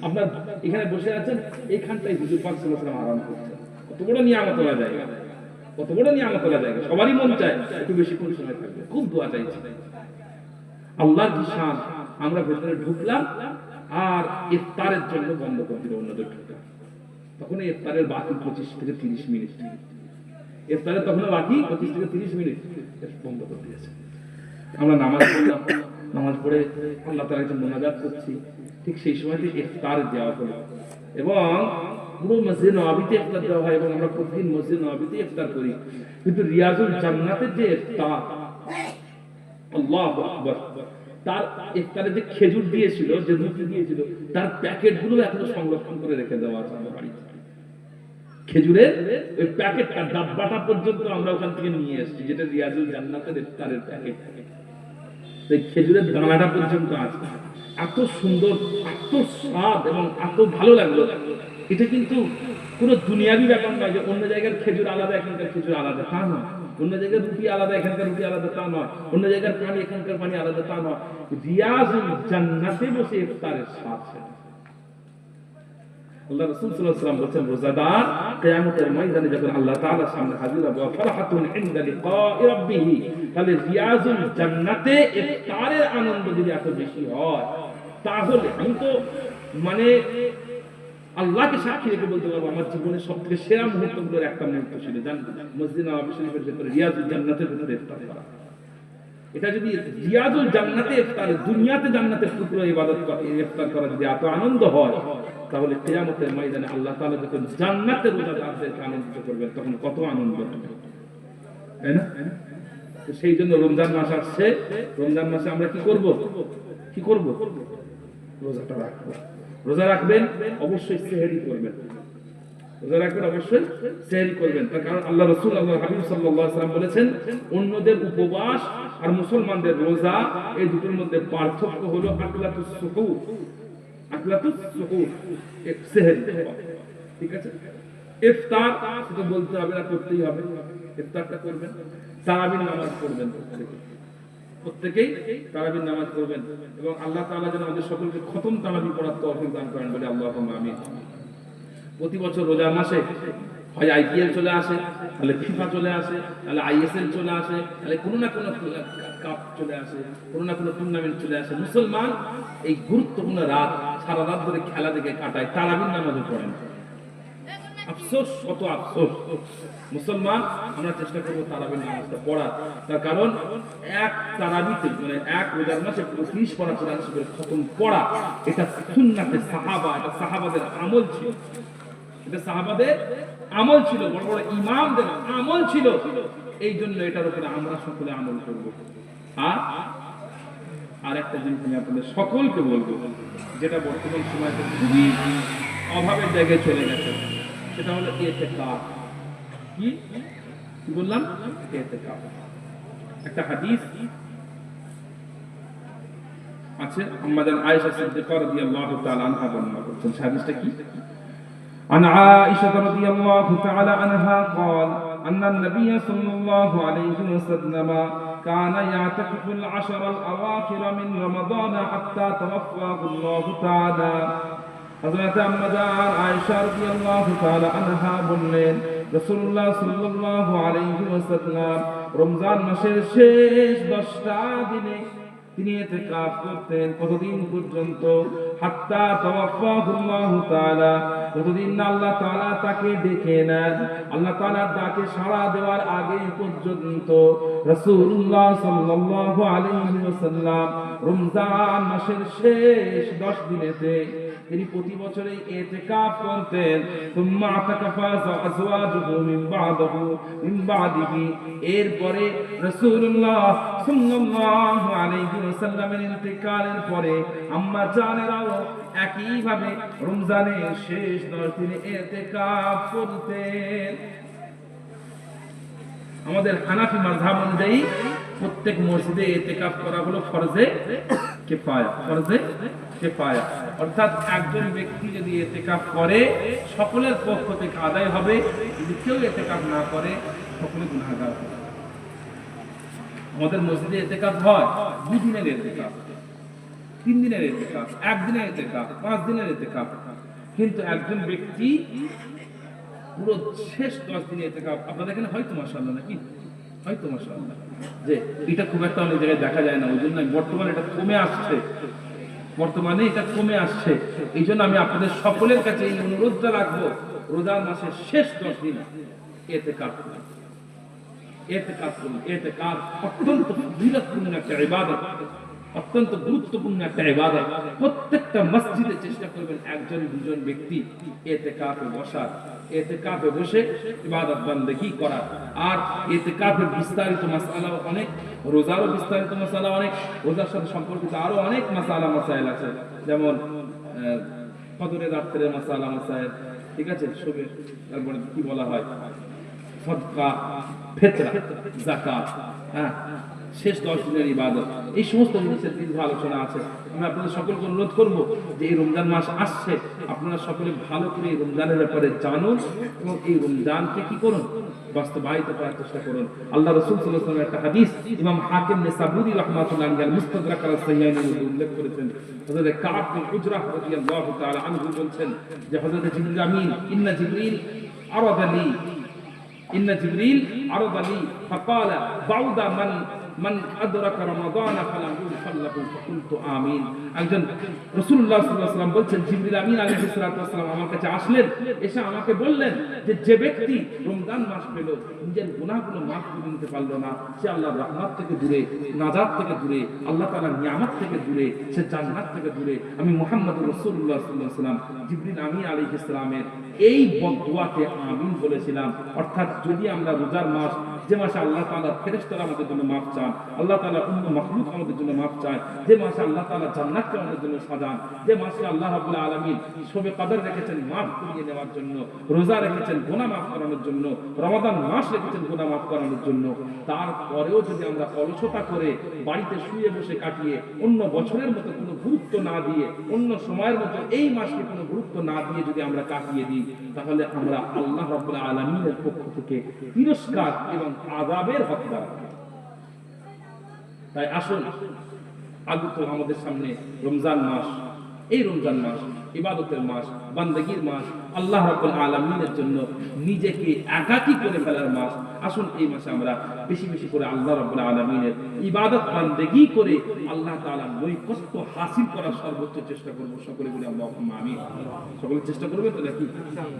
আপনার এখানে বসে আছেন, এইখানটাই হুজুর পাক সাল্লাল্লাহু আলাইহি ওয়াসাল্লাম আরাম করছেন। কত বড় নিয়ামতওয়ালা জায়গা, কত বড় নিয়ামতওয়ালা জায়গা। সবারই মন চায় একটু বেশিক্ষণ সময় থাকবে, খুব দোয়া চাইছি। আল্লাহর কি শান, আমরা ভেতরে ঢুকলাম আর ইফতারের জন্য বন্ধ করে দিল অন্যদের ঢুকা। তখন ইফতারের বাকি 25 থেকে 30 মিনিট, ইফতারের তখন বাকি 25 থেকে 30 মিনিট বন্ধ করে দিয়েছে। আমরা নামাজ পড়লাম, নামাজ পড়ে আল্লাহ তাআলার কাছে মোনাজাত করছি। ঠিক সেই সময়তে ইফতার দেওয়া হলো এবং পুরো মসজিদ নববীতে ইফতার দেওয়া হয় এবং আমরা প্রতিদিন মসজিদ নববীতে ইফতার করি। কিন্তু রিয়াজুল জান্নাতের যে ইফতার, আল্লাহু আকবার, তার ইফতারে যে খেজুর দিয়েছিল, যে রুটি দিয়েছিল, তার প্যাকেটগুলো এখনো সংরক্ষণ করে রেখে দেওয়া আছে আমার বাড়িতে। খেজুরের ওই প্যাকেটটা, ডাব্বাটা পর্যন্ত আমরা ওখান থেকে নিয়ে এসেছি, যেটা রিয়াজুল জান্নাতের ইফতারের প্যাকেট। এই খেজুরের দানাটা পর্যন্ত আছে। এত সুন্দর, এত স্বাদ এবং এত ভালো লাগলো। এটা কিন্তু কোনো দুনিয়াবি ব্যাপার নয় যে অন্য জায়গার খেজুর আলাদা, এখানকার খেজুর আলাদা, তা নয়। অন্য জায়গার রুটি আলাদা, এখানকার রুটি আলাদা, তা নয়। অন্য জায়গার পানি, এখানকার পানি আলাদা, তা নয়। রিয়াজুল জান্নাতে বসে ইফতারের স্বাদ সেটা। আল্লাহ রাসূল সাল্লাল্লাহু আলাইহি ওয়াসাল্লাম বলেন, রোজাদার কিয়ামতের ময়দানে যখন আল্লাহ তাআলার সামনে হাজির হবে, ফারহাতুন ইনদা লিকাই রাব্বিহি, তাহলে রিয়াজুল জান্নাতে ইফতারের আনন্দ যদি এত বেশি হয়, তাহলে আমি তো মানে আল্লাহকে সাক্ষী রেখে বলতে পারবো আমার জীবনের সবথেকে সেরা মুহূর্তগুলোর একটা মুহূর্ত ছিল মসজিদ নববী শরীফের ভেতরে রিয়াজুল জান্নাতের ভেতরে ইফতার করা। এটা যদি রিয়াজুল জান্নাতে ইফতার, দুনিয়াতে জান্নাতের টুকরো ইবাদত করা, ইফতার করা যদি এত আনন্দ হয়, তাহলে কিয়ামতের ময়দানে আল্লাহ তাআলা যখন জান্নাতের রোজাদারদেরকে আনন্দিত করবেন, তখন কত আনন্দ হবে, তাই না? তো সেই জন্য রমজান মাস আসছে, রমজান মাসে আমরা কি করব? কি করব? রোজাটা রাখবো। রোজা রাখবেন, অবশ্যই সেহরি করবেন। রোজা রাখবেন, অবশ্যই সেহরি করবেন। তার কারণ আল্লাহ রাসূল, আল্লাহর হাবিব সাল্লাল্লাহু আলাইহি ওয়াসাল্লাম বলেছেন, অন্যদের উপবাস আর মুসলমানদের রোজা, এই দুটোর মধ্যে পার্থক্য হলো আকলাতুস সুহুর, আকলাতুস সুহুর, সেহরি। ঠিক আছে? ইফতার সেটা বলতে হবে না, করতেই হবে। ইফতারটা করবেন, তারাবির নামাজ পড়বেন প্রত্যেকেই তারাবির নামাজ পড়বেন এবং আল্লাহ তাআলা যেন আমাদের সকলকে খতম তারাবি পড়ার তৌফিক দান করেন বলে আল্লাহুম্মা আমিন। প্রতি বছর রোজার মাসে হয় আইপিএল চলে আসে, তাহলে ফিফা চলে আসে, তাহলে আইএসএল চলে আসে, তাহলে কোনো না কোনো কাপ চলে আসে, কোনো না কোনো টুর্নামেন্ট চলে আসে। মুসলমান এই গুরুত্বপূর্ণ রাত, সারা রাত ধরে খেলা দেখে কাটায়, তারাবির নামাজও পড়েন। আফসোস, কত আফসোস। মুসলমান আমরা চেষ্টা করবো তারাবির নামাজটা পড়ার। তার কারণ এক তারাবিতে, মানে এক রোজার মাসে 25 পারা কোরআন শরীফের খতম পড়া, এটা সুন্নাতে সাহাবা, এটা সাহাবাদের আমল ছিল, এটা সাহাবাদের আমল ছিল, বড় বড় ইমামদের আমল ছিল। এই জন্য এটার উপরে আমরা সকলে আমল করব। আর একটা জিনিস আমি আপনাদের সকলকে বলবো, যেটা বর্তমান সময়তে খুবই অভাবের জায়গায় চলে গেছে, সেটা হলো ইতিকাফ। কি বললাম? ইতিকাফ। একটা হাদিস আছে, আম্মা জান আয়েশা সিদ্দিকা রাদিয়াল্লাহু তাআলা আনহা বর্ণনা করছেন। হাদিসটা কি? عن عائشة رضي الله تعالى عنها قال أن النبي صلى الله عليه وسلم كان يعتكف العشر الأواخر من رمضان حتى توفاه الله تعالى হযরত আম্মা জান আয়েশা রাদিয়াল্লাহু তাআলা আনহা বললেন, রাসূলুল্লাহ সাল্লাল্লাহু আলাইহি ওয়াসাল্লাম রমজান মাসের শেষ 10টা দিনে তিনি ইতিকাফ করতেন। কতদিন পর্যন্ত? হাত্তা তাওয়াফাহুল্লাহু তাআলা, যতদিন না আল্লাহ তাআলা তাকে ডেকে নেন, আল্লাহ তাআলা তাকে সাড়া দেওয়ার আগে পর্যন্ত রাসূলুল্লাহ সাল্লাল্লাহু আলাইহি ওয়াসাল্লাম রমজান মাসের শেষ 10 দিনেতে তিনি প্রতি বছরই ইতিকাফ করতেন। সুম্মা আতাকাফা আজওয়াজুহু মিন বাদিহি, এরপরে রাসূলুল্লাহ সাল্লাল্লাহু আলাইহি ওয়াসাল্লামের ইন্তেকালের পরে আম্মা জানেরাও একই ভাবে রমজানের শেষ 10 দিনে ইতিকাফ করতেন। আমাদের হানাফি মাযহাব অনুযায়ী প্রত্যেক মসজিদে ইতিকাফ করা হলো ফরজে কিফায়া, ফরজে কিফায়া, অর্থাৎ একজন ব্যক্তি যদি ইতিকাফ করে সকলের পক্ষ থেকে আদায় হবে, যদি কেউ ইতিকাফ না করে সকলে গুনাহগার হবে। আমাদের মসজিদে ইতিকাফ হয় 2 দিনের ইতিকাফ, 3 দিনের ইতিকাফ, 1 দিনের ইতিকাফ, 5 দিনের ইতিকাফ, কিন্তু একজন ব্যক্তি পুরো শেষ 10 দিনের ইতিকাফ। আপনাদের এখানে হয়তো মাশাআল্লাহ নাকি? হয়তো মাশাআল্লাহ, যে এটা খুব একটা অনেক জায়গায় দেখা যায় না, ওই জন্য বর্তমানে এটা কমে আসছে, এই জন্য আমি আপনাদের সকলের কাছে এই অনুরোধটা রাখবো, রোজার মাসের শেষ 10 দিন ইতিকাফ করুন। ইতিকাফ অত্যন্ত ফজিলতপূর্ণ একটা ইবাদত, অত্যন্ত গুরুত্বপূর্ণ একটা ইবাদত। প্রত্যেকটা মসজিদে চেষ্টা করবেন একজন দুজন ব্যক্তি ইতিকাফে বসার, ইতিকাফে বসে ইবাদত বান্দেগি করার। আর ইতিকাফের বিস্তারিত মাসআলা অনেক, রোজারও বিস্তারিত মাসআলা অনেক, রোজার সাথে সম্পর্কিত আরো অনেক মাসআলা মাসাইল আছে, যেমন ফজরের রাত্রের মাসআলা মাসাইল, ঠিক আছে, শুবে, তারপরে কি বলা হয়, সদকা, ফিতরা, যাকাত, হ্যাঁ, শেষ 10 দিনের ইবাদত, এই সমস্ত জিনিসের দীর্ঘ আলোচনা আছে। আমি আপনাদের সকলকে অনুরোধ করব যে এই রমজান মাস আসছে, আপনারা সকলে ভালো করে এই রমজানের ব্যাপারে জানুন এবং এই রমজানকে কি করুন, বাস্তবায়িত করার চেষ্টা করুন। আল্লাহ রাসূল সাল্লাল্লাহু আলাইহি ওয়াসাল্লামের একটা হাদিস ইমাম হাকিম নেসাবুরি রাহমাতুল্লাহি আলাইহি মুস্তাদরাক আস-সাহিহাইনে উল্লেখ করেছেন। হযরত কাব বিন উজরাহ রাদিয়াল্লাহু তাআলা আনহু বলেন যে হযরত জিবরিল আমিন ইন্না জিবরিল আরাদা লি ফাকালা বাউদা মান আদরাকা রমাদান ফালাম ইউসাল্লাহু ফাকুলতু আমিন। একজন রাসূলুল্লাহ সাল্লাল্লাহু আলাইহি ওয়াসাল্লাম বলেন, জিবরিল আমিন আলাইহিস সালাতু ওয়াসসালাম আমার কাছে আসলেন, এসে আমাকে বললেন যে ব্যক্তি রমজান মাস পেল, নিজের গুনাহগুলো মাফ করে নিতে পারলো না, সে আল্লাহর রহমত থেকে দূরে, নাজাত থেকে দূরে, আল্লাহ তাআলার নিয়ামত থেকে দূরে, সে জান্নাত থেকে দূরে। আমি মুহাম্মদুর রাসূলুল্লাহ সাল্লাল্লাহু আলাইহি ওয়াসাল্লাম জিবরিল আমিন আলাইহিস সালামের এই বদদুয়াতে আমিন বলেছিলাম। অর্থাৎ যদি আমরা রোজার মাস, যে মাসে আল্লাহ তাআলা ফেরেশতারা আমাদের জন্য মাফ চান, আল্লাহ তাআলা অন্য মাখলুক আমাদের জন্য মাফ চায়, যে মাসে আল্লাহ তাআলা জান্নাতকে আমাদের জন্য সাজান, যে মাসে আল্লাহ রাব্বুল আলামিন শবে কদর রেখেছেন মাফ করিয়ে নেওয়ার জন্য, রোজা রেখেছেন গুনাহ মাফ করানোর জন্য, রমাদান মাস রেখেছেন গুনাহ মাফ করানোর জন্য, তারপরেও যদি আমরা অলসতা করে বাড়িতে শুয়ে বসে কাটিয়ে অন্য বছরের মতো কোনো গুরুত্ব না দিয়ে, অন্য সময়ের মতো এই মাসকে কোনো গুরুত্ব না দিয়ে যদি আমরা কাটিয়ে দিই, তাহলে আমরা আল্লাহ রাব্বুল আলামিনের পক্ষ থেকে তিরস্কার এবং আযাবের হকদার। তাই আসুন, আগত আমাদের সামনে রমজান মাস, এই রমজান মাস ইবাদতের মাস, বান্দেগীর মাস, আল্লাহ রাব্বুল আলামিনের জন্য নিজেকে একাকী করে ফেলার মাস। আসুন এই মাসে আমরা বেশি বেশি করে আল্লাহ রাব্বুল আলামিনের ইবাদত বান্দেগী করে আল্লাহ তাআলার নৈকট্য হাসিল করার সর্বোচ্চ চেষ্টা করব। সকলে বলি আল্লাহুম্মা আমিন। সকলে চেষ্টা করবে তো নাকি?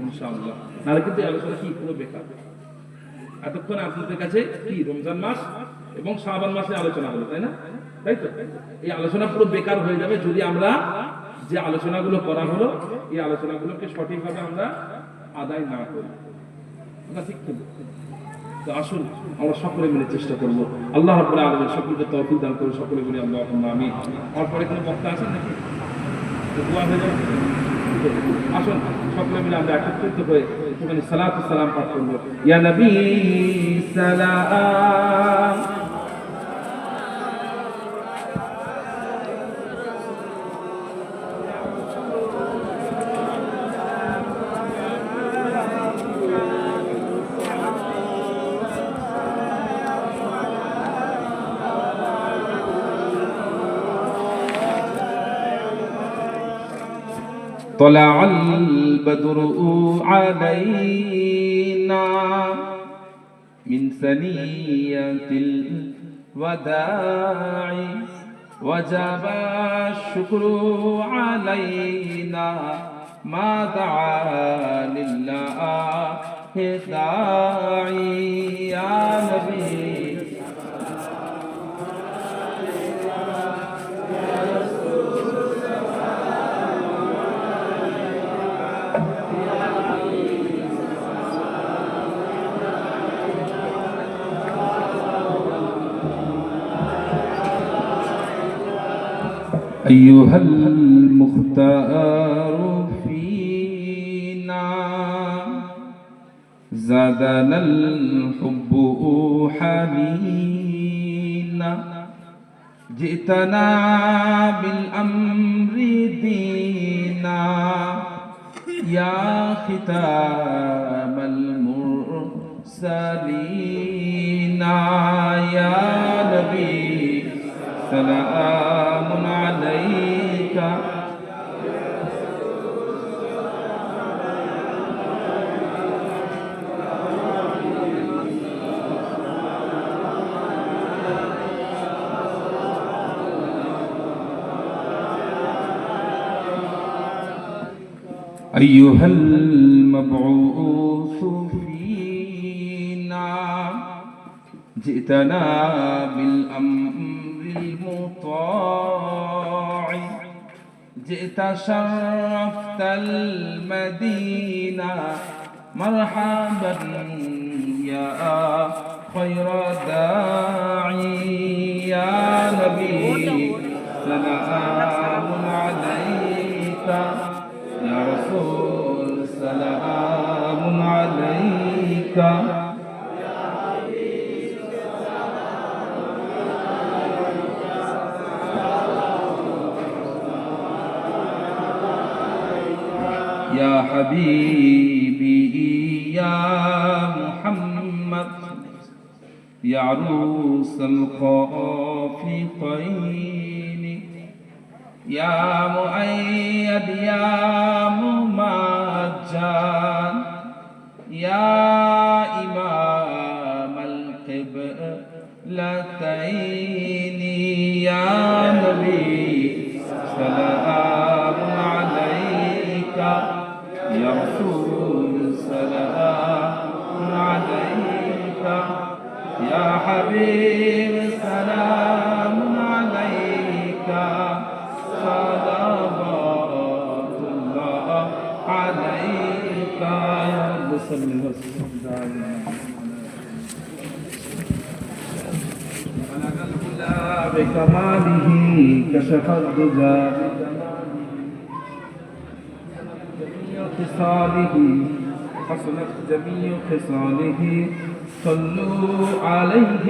ইনশাআল্লাহ। নাহলে কিন্তু আলোচনা কি পুরো বেকার। এতক্ষণ আপনাদের কাছে কি রমজান মাস এবং শাবান মাসে আলোচনা হলো, তাই না? তাই তো এই আলোচনা পুরো বেকার হয়ে যাবে যদি আমরা যে আলোচনাগুলো করা হলো এই আলোচনাগুলোকে সঠিকভাবে আমরা আদায় না করি। ঠিক তো আসুন আমরা সকলে মিলে চেষ্টা করব। আল্লাহ রাব্বুল আলামিন সকলকে তৌফিক দান করুন। সকলে বলি আল্লাহুম্মা আমিন। আমার পরে কোনো বক্তা আছেন নাকি? দোয়া হয়ে যাবে। আসুন সকলে মিলে আমরা একত্রিত হয়ে একটুখানি সালাত ও সালাম পাঠ করব। ইয়া নবী সালাম, طلع البدر علينا من ثنية الوداع وجب الشكر علينا ما دعا لله داعي يا نبي أيها المختار فينا زادنا الحب حنينا جئتنا بالأمر دينا يا ختام المرسلين يا نبي سلام عليك أيها المبعوث فينا جئتنا بالأمر المطاع جئت شرفت المدينة مرحبا يا خير داعي يا نبي سلام عليك يا رسول سلام عليك يا حبيبي يا محمد يا عروس الخافقين يا مؤيد يا ممجد يا إمام القبلتين يا نبي سلام عليك يا رسول سلام عليك يا حبيب سلام عليك صلوات الله عليك يا رب صل وسلم بكماله كشف الدجى خصاله حسنت جميع خصاله صلوا عليه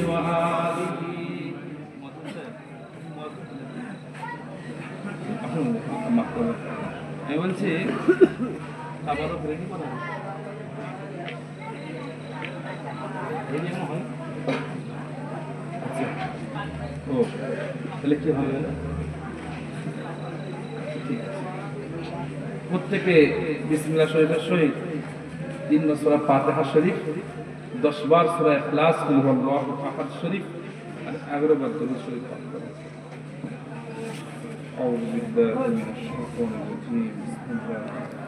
وآله আমি বলছি আবারও রেডি করা ও তাহলে কি হবে প্রত্যেকে বিসমিল্লাহ শরীফের সহিত 3 বার সূরা ফাতিহা শরীফ 10 বার সূরা ইখলাস কুল হুয়াল্লাহু আহাদ শরীফ আর 11 বার দরুদ শরীফ পাঠ করুন আউযু বিল্লাহি মিনাশ শাইতানির রাজীম বিসমিল্লাহ